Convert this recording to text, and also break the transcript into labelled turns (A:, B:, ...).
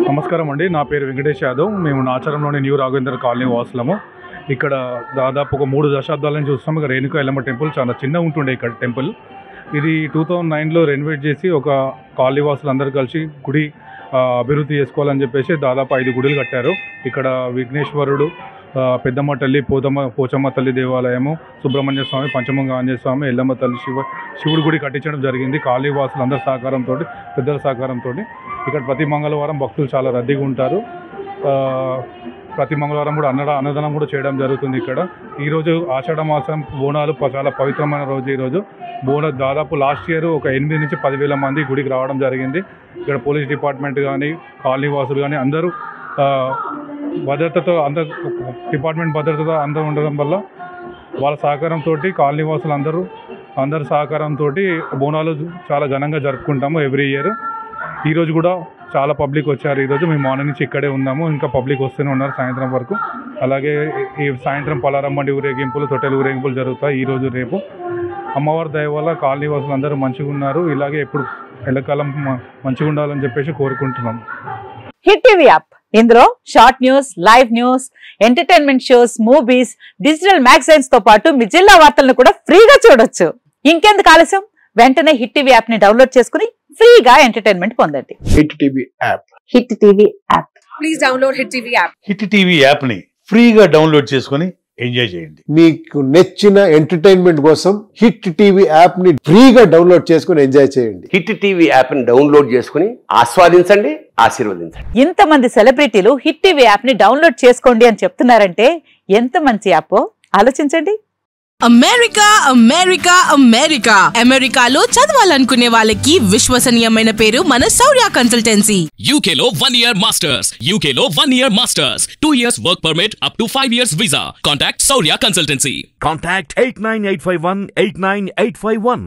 A: నమస్కారం అండి, నా పేరు వెంకటేష్ యాదవ్. మేము నాచారంలోని న్యూ రాఘవేంద్ర కాలనీ వాసులము. ఇక్కడ దాదాపు ఒక 3 దశాబ్దాల నుంచి చూస్తాము. ఇక్కడ రేణుకా ఎల్లమ్మ టెంపుల్ చాలా చిన్నగా ఉంటుండే. ఇక్కడ టెంపుల్ ఇది 2009లో రెనోవేట్ చేసి ఒక కాలనీ వాసులు అందరూ కలిసి గుడి అభివృద్ధి చేసుకోవాలని చెప్పేసి దాదాపు 5 గుడులు కట్టారు. ఇక్కడ విఘ్నేశ్వరుడు, పెద్దమ్మ తల్లి, పోచమ్మ తల్లి దేవాలయము, సుబ్రహ్మణ్య స్వామి, పంచమంగ ఆంజనేయ స్వామి, ఎల్లమ్మ తల్లి, శివుడి గుడి కట్టించడం జరిగింది. కాలనీ వాసులు అందరి సహకారంతో, పెద్దల సహకారంతో. ఇక్కడ ప్రతి మంగళవారం భక్తులు చాలా రద్దీగా ఉంటారు. ప్రతి మంగళవారం కూడా అన్నదానం కూడా చేయడం జరుగుతుంది. ఇక్కడ ఈరోజు ఆషాఢ మాసం బోనాలు చాలా పవిత్రమైన రోజు. ఈరోజు దాదాపు లాస్ట్ ఇయర్ ఒక 8 నుంచి 10,000 మంది గుడికి రావడం జరిగింది. ఇక్కడ పోలీస్ డిపార్ట్మెంట్ కానీ, కాలనీ వాసులు కానీ అందరూ భద్రతతో, డిపార్ట్మెంట్ భద్రతతో అందరూ ఉండడం వల్ల వాళ్ళ సహకారంతో, కాలనీ వాసులు అందరి సహకారంతో బోనాలు చాలా ఘనంగా జరుపుకుంటాము ఎవ్రీ ఇయర్. ఈరోజు కూడా చాలా పబ్లిక్ వచ్చారు. ఈరోజు మేము మార్నింగ్ నుంచి ఇక్కడే ఉన్నాము. ఇంకా పబ్లిక్ వస్తూనే ఉన్నారు సాయంత్రం వరకు. అలాగే ఈ సాయంత్రం పలారమ్మండి ఊరేగింపులు, తొట్టెల ఊరేగింపులు జరుగుతాయి ఈరోజు రేపు. అమ్మవారి దయ వల్ల కాలనీ వాసులు అందరూ మంచిగా ఉన్నారు. ఇలాగే ఎప్పుడు ఎల్లకాలం మంచిగా ఉండాలని చెప్పేసి కోరుకుంటున్నాం.
B: హిట్ టీవీ యాప్, ఇందులో short news, live news, entertainment shows, movies, digital magazines తో పాటు మీ జిల్లా వార్తలను కూడా ఫ్రీగా చూడొచ్చు. ఇంకెందుకు ఆలస్యం, వెంటనే హిట్ టీవీ యాప్ ని డౌన్లోడ్ చేసుకుని ఫ్రీగా ఎంటర్టైన్మెంట్ పొందండి.
C: Hit TV app.
B: Hit TV app.
D: Please download hit TV app.
E: Hit TV app ని ఫ్రీగా డౌన్లోడ్ చేసుకుని ఎంజాయ్ చేయండి.
C: మీకు నచ్చిన ఎంటర్టైన్మెంట్ కోసం హిట్ టీవీ యాప్ ని ఫ్రీగా డౌన్లోడ్ చేసుకుని ఎంజాయ్ చేయండి.
F: హిట్ టీవీ యాప్ ని డౌన్లోడ్ చేసుకుని ఆస్వాదించండి, ఆశీర్వదించండి.
B: ఇంతమంది సెలబ్రిటీలు హిట్ టీవీ యాప్ ని డౌన్లోడ్ చేసుకోండి అని చెప్తున్నారంటే ఎంత మంచి యాప్ ఆలోచించండి.
G: అమెరికా అమెరికా అమెరికా అమెరికాలో చదవాలనుకునే వాళ్ళకి విశ్వసనీయమైన పేరు మన శౌర్య కన్సల్టెన్సీ.
H: UK లో 1 year masters, UK లో 1 year masters, 2 years work permit up to 5 years visa. Contact Shaurya Consultancy.
I: Contact 89851 89851.